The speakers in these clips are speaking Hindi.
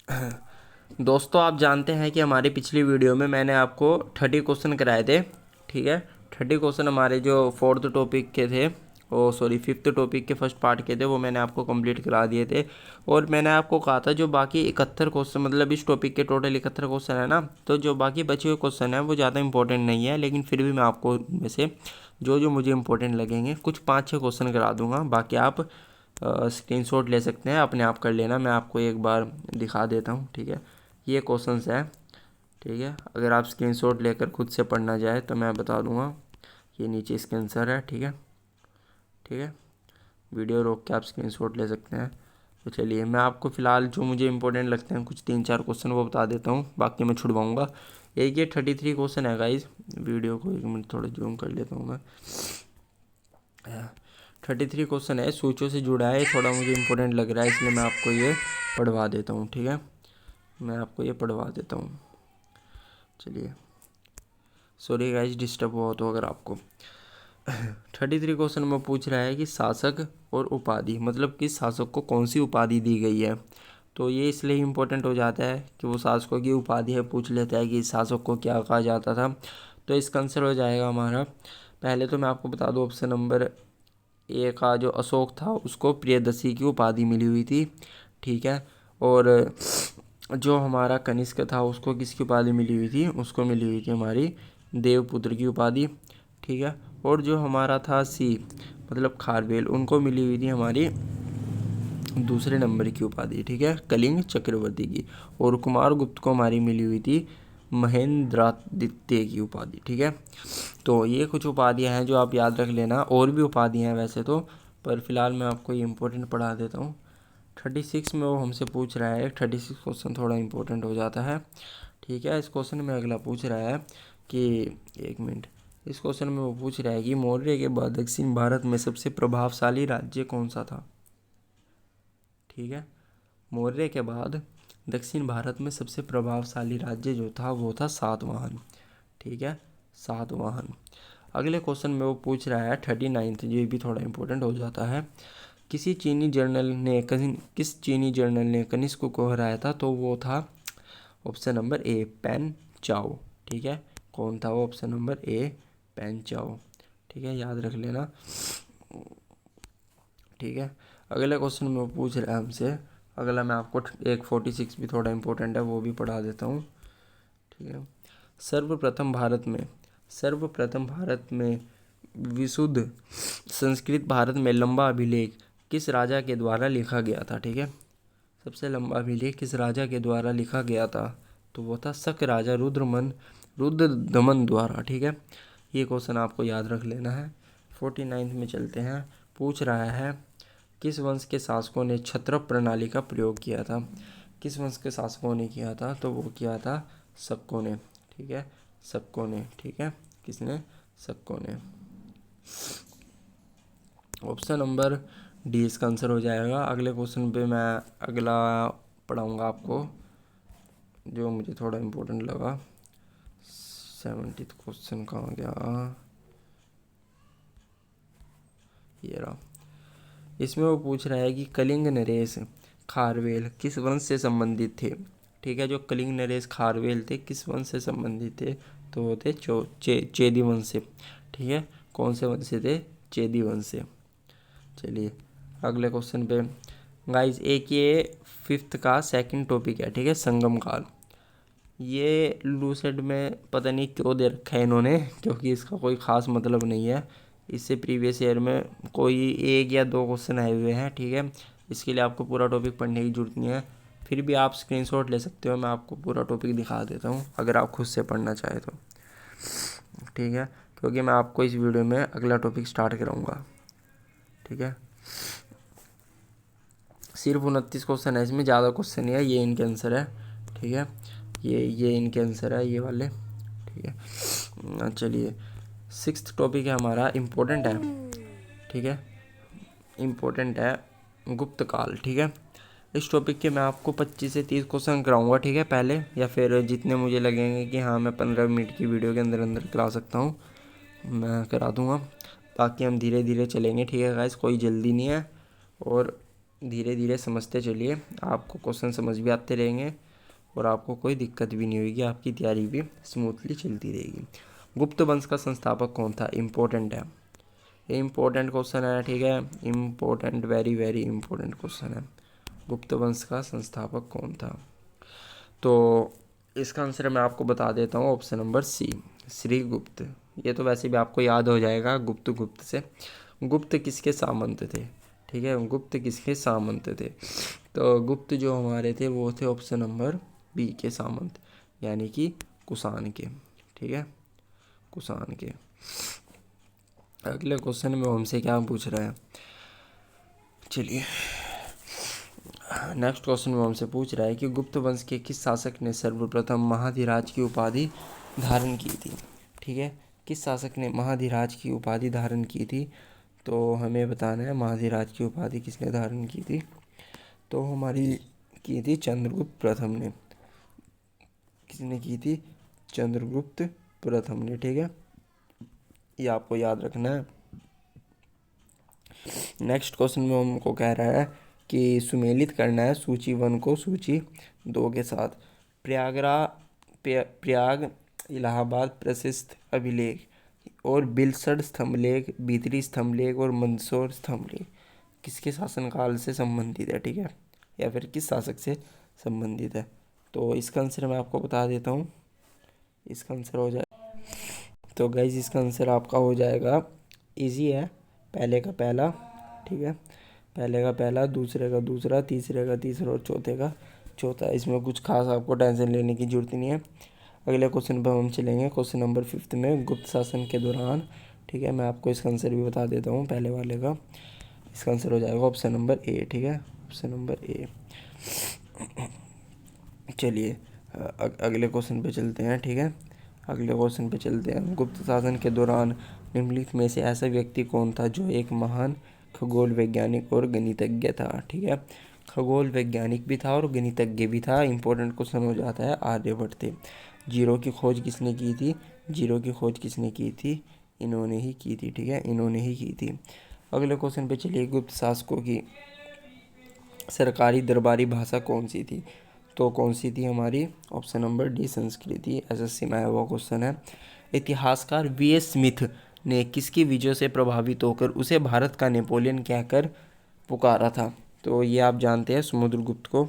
दोस्तों, आप जानते हैं कि हमारी पिछली वीडियो में मैंने आपको 30 क्वेश्चन कराए थे। ठीक है, 30 क्वेश्चन हमारे जो फोर्थ टॉपिक के थे, ओ सॉरी फिफ्थ टॉपिक के फर्स्ट पार्ट के थे, वो मैंने आपको कंप्लीट करा दिए थे। और मैंने आपको कहा था जो बाकी 71 क्वेश्चन, मतलब इस टॉपिक के टोटल 71 क्वेश्चन है ना, तो जो बाकी बचे हुए क्वेश्चन हैं वो ज़्यादा इंपॉर्टेंट नहीं है, लेकिन फिर भी मैं आपको उनमें से जो जो मुझे इंपॉर्टेंट लगेंगे कुछ 5-6 क्वेश्चन करा दूंगा। बाकी आप स्क्रीनशॉट ले सकते हैं, अपने आप कर लेना। मैं आपको एक बार दिखा देता हूँ। ठीक है, ये क्वेश्चंस है। ठीक है, अगर आप स्क्रीनशॉट लेकर खुद से पढ़ना चाहे तो मैं बता दूंगा। ये नीचे इसके आंसर है। ठीक है, ठीक है, वीडियो रोक के आप स्क्रीनशॉट ले सकते हैं। तो चलिए, मैं आपको फ़िलहाल जो मुझे इंपॉर्टेंट लगते हैं कुछ 3-4 क्वेश्चन वो बता देता हूँ, बाकी मैं छुड़वाऊँगा। एक ये 33 क्वेश्चन है गाइस। वीडियो को 1 मिनट थोड़ा जूम कर लेता हूँ मैं। 33 क्वेश्चन है, सूचों से जुड़ा है, थोड़ा मुझे इंपॉर्टेंट लग रहा है, इसलिए मैं आपको ये पढ़वा देता हूँ। ठीक है, मैं आपको ये पढ़वा देता हूँ। चलिए, सॉरी गाइस डिस्टर्ब हुआ तो अगर आपको। 33 क्वेश्चन में पूछ रहा है कि शासक और उपाधि, मतलब किस शासक को कौन सी उपाधि दी गई है। तो ये इसलिए इम्पोर्टेंट हो जाता है कि वो शासकों की उपाधि है, पूछ लेता है कि इस शासक को क्या कहा जाता था। तो इसका आंसर हो जाएगा हमारा, पहले तो मैं आपको बता दूँ, ऑप्शन नंबर ए का जो अशोक था उसको प्रियदर्शी की उपाधि मिली हुई थी। ठीक है, और जो हमारा कनिष्क था उसको किसकी उपाधि मिली हुई थी, उसको मिली हुई थी हमारी देवपुत्र की उपाधि। ठीक है, और जो हमारा था सी, मतलब खारवेल, उनको मिली हुई थी हमारी दूसरे नंबर की उपाधि। ठीक है, कलिंग चक्रवर्ती की। और कुमार गुप्त को हमारी मिली हुई थी महेंद्रादित्य की उपाधि। ठीक है, तो ये कुछ उपाधियाँ हैं जो आप याद रख लेना। और भी उपाधियाँ हैं वैसे तो, पर फिलहाल मैं आपको ये इंपॉर्टेंट पढ़ा देता हूँ। 36 में वो हमसे पूछ रहा है, 36 क्वेश्चन थोड़ा इंपॉर्टेंट हो जाता है। ठीक है, इस क्वेश्चन में अगला पूछ रहा है कि 1 मिनट, इस क्वेश्चन में वो पूछ रहा है कि मौर्य के बाद दक्षिण भारत में सबसे प्रभावशाली राज्य कौन सा था। ठीक है, मौर्य के बाद दक्षिण भारत में सबसे प्रभावशाली राज्य जो था वो था सातवाहन। ठीक है, सातवाहन। अगले क्वेश्चन में वो पूछ रहा है 39th, ये भी थोड़ा इंपॉर्टेंट हो जाता है। किस चीनी जर्नल ने कनिष्क को हराया था, तो वो था ऑप्शन नंबर ए पेन चाओ। ठीक है, कौन था वो, ऑप्शन नंबर ए पेन चाओ। ठीक है, याद रख लेना। ठीक है, अगले क्वेश्चन में वो पूछ रहा है हमसे, अगला मैं आपको एक 46 भी थोड़ा इंपॉर्टेंट है, वो भी पढ़ा देता हूँ। ठीक है, सर्वप्रथम भारत में विशुद्ध संस्कृत भारत में लंबा अभिलेख किस राजा के द्वारा लिखा गया था। ठीक है, सबसे लंबा अभिलेख किस राजा के द्वारा लिखा गया था, तो वो था शक राजा रुद्रदमन द्वारा। ठीक है, ये क्वेश्चन आपको याद रख लेना है। 49 में चलते हैं, पूछ रहा है किस वंश के शासकों ने क्षत्रप प्रणाली का प्रयोग किया था। किस वंश के शासकों ने किया था, तो वो किया था शकों ने। ठीक है, शकों ने। ठीक है, किसने, शकों ने। ऑप्शन नंबर डी इसका आंसर हो जाएगा। अगले क्वेश्चन पे मैं अगला पढ़ाऊँगा आपको, जो मुझे थोड़ा इम्पोर्टेंट लगा। 70th क्वेश्चन कहाँ गया, ये रहा। इसमें वो पूछ रहा है कि कलिंग नरेश खारवेल किस वंश से संबंधित थे। ठीक है, जो कलिंग नरेश खारवेल थे किस वंश से संबंधित थे, तो वो थे चेदी वंश से। ठीक है, कौन से वंश से थे, चेदी वंश से। चलिए, अगले क्वेश्चन पे गाइस, एक ये फिफ्थ का सेकंड टॉपिक है। ठीक है, संगम काल। ये लूसेड में पता नहीं क्यों दे रखा है इन्होंने, क्योंकि इसका कोई ख़ास मतलब नहीं है। इससे प्रीवियस ईयर में कोई 1 या 2 क्वेश्चन आए हुए हैं। ठीक है, इसके लिए आपको पूरा टॉपिक पढ़ने की ज़रूरत नहीं है, फिर भी आप स्क्रीनशॉट ले सकते हो। मैं आपको पूरा टॉपिक दिखा देता हूँ अगर आप खुद से पढ़ना चाहे तो। ठीक है, क्योंकि मैं आपको इस वीडियो में अगला टॉपिक स्टार्ट कराऊँगा। ठीक है, सिर्फ 29 क्वेश्चन है इसमें, ज़्यादा क्वेश्चन नहीं है, ये इनके आंसर है। ठीक है, ये इनके आंसर है, ये वाले। ठीक है, चलिए, सिक्स्थ टॉपिक है हमारा, इम्पोर्टेंट है। ठीक है, इम्पोर्टेंट है गुप्त काल। ठीक है, इस टॉपिक के मैं आपको 25 से 30 क्वेश्चन कराऊंगा। ठीक है, पहले, या फिर जितने मुझे लगेंगे कि हाँ मैं 15 मिनट की वीडियो के अंदर अंदर करा सकता हूँ, मैं करा दूँगा। बाकी हम धीरे धीरे चलेंगे। ठीक है गाइस, कोई जल्दी नहीं है। और धीरे धीरे समझते चलिए, आपको क्वेश्चन समझ भी आते रहेंगे और आपको कोई दिक्कत भी नहीं होगी, आपकी तैयारी भी स्मूथली चलती रहेगी। गुप्त वंश का संस्थापक कौन था? इम्पोर्टेंट है, ये इम्पोर्टेंट क्वेश्चन है, ठीक है, important, very very important question है। गुप्त वंश का संस्थापक कौन था? तो इसका आंसर मैं आपको बता देता हूँ, ऑप्शन नंबर सी, श्रीगुप्त। ये तो वैसे भी आपको याद हो जाएगा, गुप्त से। गुप्त किसके सामंत थे? ठीक है, गुप्त किसके सामंत थे? तो गुप्त जो हमारे थे वो थे ऑप्शन नंबर बी के सामंत, यानी कि कुषाण के। ठीक है, कुषाण के। अगले क्वेश्चन में हमसे क्या पूछ रहा है, चलिए नेक्स्ट क्वेश्चन में हमसे पूछ रहा है कि गुप्त वंश के किस शासक ने सर्वप्रथम महाधिराज की उपाधि धारण की थी? ठीक है, किस शासक ने महाधिराज की उपाधि धारण की थी? तो हमें बताना है महाधिराज की उपाधि किसने धारण की थी। तो हमारी की थी चंद्रगुप्त प्रथम ने। किसने की थी? चंद्रगुप्त प्रथम ने। ठीक है, ये आपको याद रखना है। नेक्स्ट क्वेश्चन में हमको कह रहा है कि सुमेलित करना है सूची 1 को सूची 2 के साथ। प्रयाग इलाहाबाद प्रशस्त अभिलेख और बिलसड़ स्तंभलेख, भीतरी स्तंभलेख और मंदसौर स्तंभलेख किसके शासनकाल से संबंधित है? ठीक है, या फिर किस शासक से संबंधित है? तो इसका आंसर मैं आपको बता देता हूँ। इसका आंसर हो जाए, तो गाइज इसका आंसर आपका हो जाएगा, इजी है, पहले का पहला। ठीक है, पहले का पहला, दूसरे का दूसरा, तीसरे का तीसरा और चौथे का चौथा। इसमें कुछ खास आपको टेंशन लेने की जरूरत नहीं है। अगले क्वेश्चन पर हम चलेंगे, क्वेश्चन नंबर 5 में, गुप्त शासन के दौरान। ठीक है, मैं आपको इसका आंसर भी बता देता हूँ पहले वाले का। इसका आंसर हो जाएगा ऑप्शन नंबर ए। ठीक है, ऑप्शन नंबर ए। चलिए अगले क्वेश्चन पे चलते हैं। ठीक है, अगले क्वेश्चन पे चलते हैं। गुप्त शासन के दौरान निम्नलिखित में से ऐसा व्यक्ति कौन था जो एक महान खगोल वैज्ञानिक और गणितज्ञ था? ठीक है, खगोल वैज्ञानिक भी था और गणितज्ञ भी था। इंपॉर्टेंट क्वेश्चन हो जाता है, आर्यभट्ट थे। जीरो की खोज किसने की थी? जीरो की खोज किसने की थी? इन्होंने ही की थी। ठीक है, इन्होंने ही की थी। अगले क्वेश्चन पे चलिए, गुप्त शासकों की सरकारी दरबारी भाषा कौन सी थी? तो कौन सी थी हमारी? ऑप्शन नंबर डी, संस्कृति। एसएससी में आया हुआ क्वेश्चन है। इतिहासकार वी.एस. स्मिथ ने किसकी विजय से प्रभावित होकर उसे भारत का नेपोलियन कहकर पुकारा था? तो ये आप जानते हैं, समुद्रगुप्त को।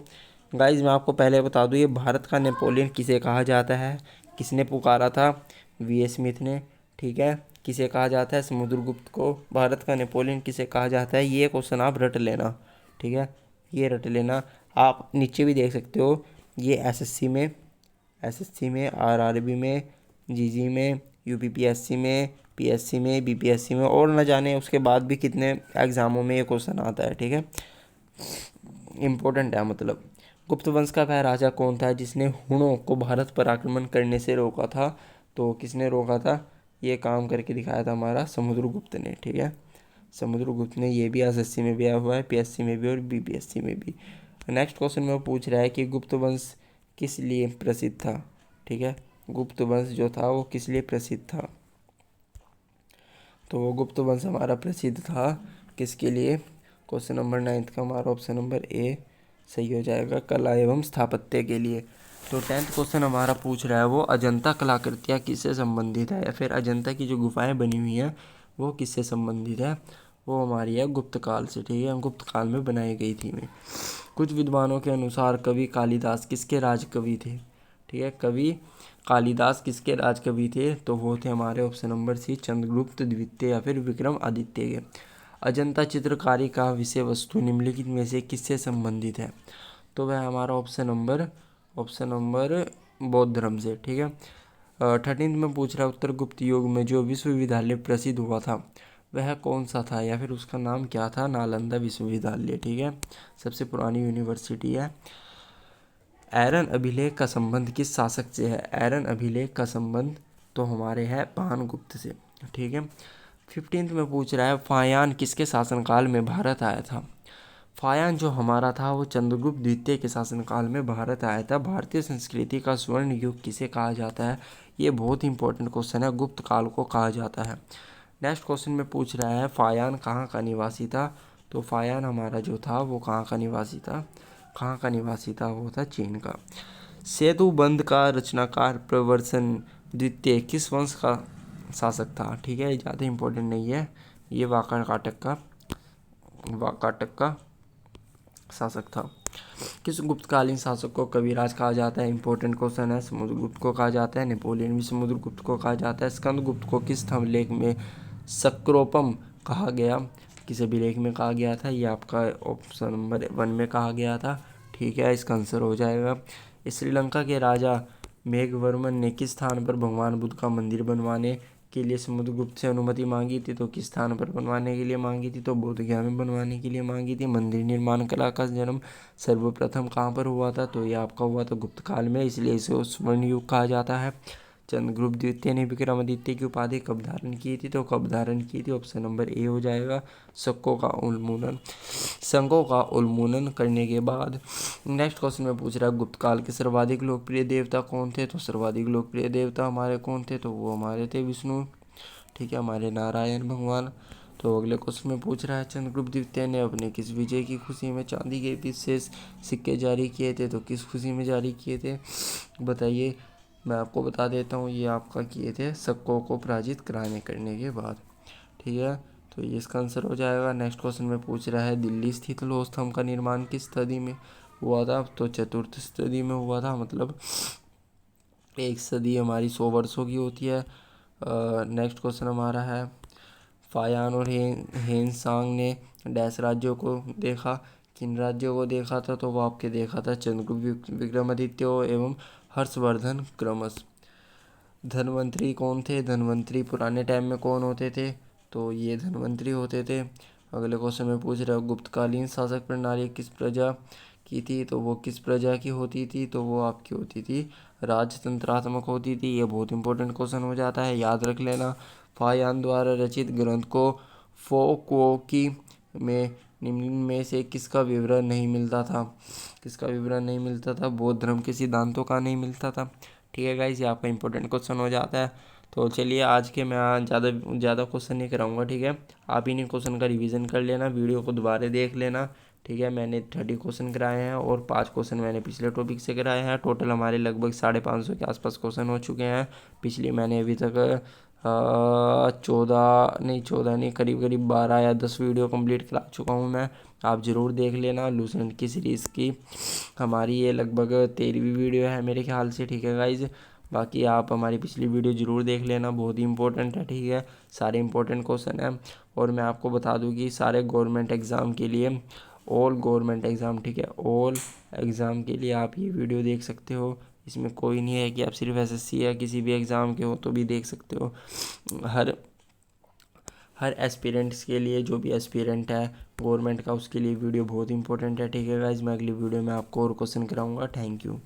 गाइज मैं आपको पहले बता दूं, ये भारत का नेपोलियन किसे कहा जाता है? किसने पुकारा था? वी.एस. स्मिथ ने। ठीक है, किसे कहा जाता है? समुद्रगुप्त को। भारत का नेपोलियन किसे कहा जाता है? ये क्वेश्चन आप रट लेना। ठीक है, ये रट लेना। आप नीचे भी देख सकते हो, ये एसएससी में, आरआरबी में, जीजी में, यूपीपीएससी में, पीएससी में, बीपीएससी में और न जाने उसके बाद भी कितने एग्जामों में ये क्वेश्चन आता है। ठीक है, इम्पोर्टेंट है मतलब। गुप्त वंश का वह राजा कौन था जिसने हुणों को भारत पर आक्रमण करने से रोका था? तो किसने रोका था? ये काम करके दिखाया था हमारा समुद्रगुप्त ने। ठीक है, समुद्रगुप्त ने। ये भी एसएससी में भी आया हुआ है, पीएससी में भी और बीपीएससी में भी। नेक्स्ट क्वेश्चन में वो पूछ रहा है कि गुप्त वंश किस लिए प्रसिद्ध था? ठीक है, गुप्त वंश जो था वो किस लिए प्रसिद्ध था? तो वो गुप्त वंश हमारा प्रसिद्ध था किसके लिए? क्वेश्चन नंबर 9 का हमारा ऑप्शन नंबर ए सही हो जाएगा, कला एवं स्थापत्य के लिए। तो 10th क्वेश्चन हमारा पूछ रहा है वो अजंता कलाकृतियाँ किससे संबंधित है, या फिर अजंता की जो गुफाएं बनी हुई हैं वो किससे संबंधित है? वो हमारी है गुप्त काल से। ठीक है, गुप्त काल में बनाई गई थी में। कुछ विद्वानों के अनुसार कवि कालिदास किसके राजकवि थे? ठीक है, कवि कालिदास किसके राजकवि थे? तो वो थे हमारे ऑप्शन नंबर सी, चंद्रगुप्त द्वितीय या फिर विक्रम आदित्य के। अजंता चित्रकारी का विषय वस्तु निम्नलिखित में से किससे संबंधित है? तो वह हमारा ऑप्शन नंबर बौद्ध धर्म से। ठीक है, 13 में पूछ रहा है उत्तर गुप्त युग में जो विश्वविद्यालय प्रसिद्ध हुआ था वह कौन सा था, या फिर उसका नाम क्या था? नालंदा विश्वविद्यालय। ठीक है, सबसे पुरानी यूनिवर्सिटी है। एरन अभिलेख का संबंध किस शासक से है? एरन अभिलेख का संबंध तो हमारे है भानुगुप्त से। ठीक है, 15 में पूछ रहा है फायान किसके शासनकाल में भारत आया था? फायान जो हमारा था वो चंद्रगुप्त द्वितीय के शासनकाल में भारत आया था। भारतीय संस्कृति का स्वर्ण युग किसे कहा जाता है? ये बहुत इंपॉर्टेंट क्वेश्चन है, गुप्त काल को कहा जाता है। नेक्स्ट क्वेश्चन में पूछ रहा है फायान कहाँ का निवासी था? तो फायान हमारा जो था वो कहाँ का निवासी था, कहाँ का निवासी था, वो था चीन का। सेतु बंध का रचनाकार प्रवर्सन द्वितीय किस वंश का शासक था? ठीक है, ज़्यादा इम्पोर्टेंट नहीं है, ये वाकाटक का शासक था। किस गुप्तकालीन शासक को कविराज कहा जाता है? इंपॉर्टेंट क्वेश्चन है। समुद्रगुप्त को कहा जाता है, नेपोलियन भी समुद्रगुप्त को कहा जाता है। स्कंदगुप्त को किस लेख में सक्रोपम कहा गया? किस अभिलेख में कहा गया था? ये आपका ऑप्शन नंबर 1 में कहा गया था। ठीक है, इसका आंसर हो जाएगा। श्रीलंका के राजा मेघवर्मन ने किस स्थान पर भगवान बुद्ध का मंदिर बनवाने के लिए समुद्रगुप्त से अनुमति मांगी थी? तो किस स्थान पर बनवाने के लिए मांगी थी? तो बोधगया में बनवाने के लिए मांगी थी। मंदिर निर्माण कला का जन्म सर्वप्रथम कहाँ पर हुआ था? तो ये आपका हुआ था गुप्त काल में, इसलिए इसे स्वर्ण युग कहा जाता है। चंद्रगुप्त द्वितीय ने विक्रमादित्य की उपाधि कब धारण की थी? तो कब धारण की थी? ऑप्शन नंबर ए हो जाएगा, शकों का उन्मूलन करने के बाद। नेक्स्ट क्वेश्चन में पूछ रहा है गुप्त काल के सर्वाधिक लोकप्रिय देवता कौन थे? तो सर्वाधिक लोकप्रिय देवता हमारे कौन थे? तो वो हमारे थे विष्णु। ठीक है, हमारे नारायण भगवान। तो अगले क्वेश्चन में पूछ रहा है चंद्रगुप्त द्वितीय ने अपने किस विजय की खुशी में चांदी के विशेष सिक्के जारी किए थे? तो किस खुशी में जारी किए थे बताइए? मैं आपको बता देता हूँ, ये आपका किए थे शकों को पराजित कराने करने के बाद। ठीक है, तो ये इसका आंसर हो जाएगा। नेक्स्ट क्वेश्चन में पूछ रहा है दिल्ली स्थित लौह स्तंभ का निर्माण किस सदी में हुआ था? तो चतुर्थ सदी में हुआ था, मतलब एक सदी हमारी 100 वर्षों की होती है। नेक्स्ट क्वेश्चन हमारा है फायान और हेनसांग ने डैश राज्यों को देखा? किन राज्यों को देखा था? तो वो आपके देखा था चंद्रगुप्त विक्रमादित्य एवं हर्षवर्धन क्रमश। धन्वंतरी कौन थे? धन्वंतरी पुराने टाइम में कौन होते थे? तो ये धन्वंतरी होते थे। अगले क्वेश्चन में पूछ रहा है गुप्तकालीन शासक प्रणाली किस प्रजा की थी? तो वो किस प्रजा की होती थी? तो वो आपकी होती थी राजतंत्रात्मक होती थी। ये बहुत इंपॉर्टेंट क्वेश्चन हो जाता है, याद रख लेना। फायान द्वारा रचित ग्रंथ को फोकोकी में निम्न में से किसका विवरण नहीं मिलता था? किसका विवरण नहीं मिलता था? बौद्ध धर्म के सिद्धांतों का नहीं मिलता था। ठीक है गाइस, ये आपका इंपॉर्टेंट क्वेश्चन हो जाता है। तो चलिए आज के मैं ज़्यादा क्वेश्चन नहीं कराऊंगा। ठीक है, आप इन्हीं क्वेश्चन का रिवीजन कर लेना, वीडियो को दोबारा देख लेना। ठीक है, मैंने 30 क्वेश्चन कराए हैं और 5 क्वेश्चन मैंने पिछले टॉपिक से कराए हैं। टोटल हमारे लगभग 550 के आसपास क्वेश्चन हो चुके हैं। पिछली मैंने अभी तक 14 नहीं, करीब करीब 12 या 10 वीडियो कंप्लीट करा चुका हूँ मैं। आप ज़रूर देख लेना। लूसेंट की सीरीज़ की हमारी ये लगभग 13वीं वीडियो है मेरे ख्याल से। ठीक है गाइज, बाकी आप हमारी पिछली वीडियो ज़रूर देख लेना, बहुत ही इंपॉर्टेंट है। ठीक है, सारे इंपॉर्टेंट क्वेश्चन हैं। और मैं आपको बता दूं कि सारे गवर्नमेंट एग्ज़ाम के लिए, ऑल गवर्नमेंट एग्ज़ाम, ठीक है, ऑल एग्ज़ाम के लिए आप ये वीडियो देख सकते हो। इसमें कोई नहीं है कि आप सिर्फ एसएससी या किसी भी एग्ज़ाम के हो तो भी देख सकते हो। हर एस्पिरेंट्स के लिए, जो भी एस्पिरेंट है गवर्नमेंट का, उसके लिए वीडियो बहुत इंपॉर्टेंट है। ठीक है गाइज, मैं अगली वीडियो में आपको और क्वेश्चन कराऊंगा। Thank you.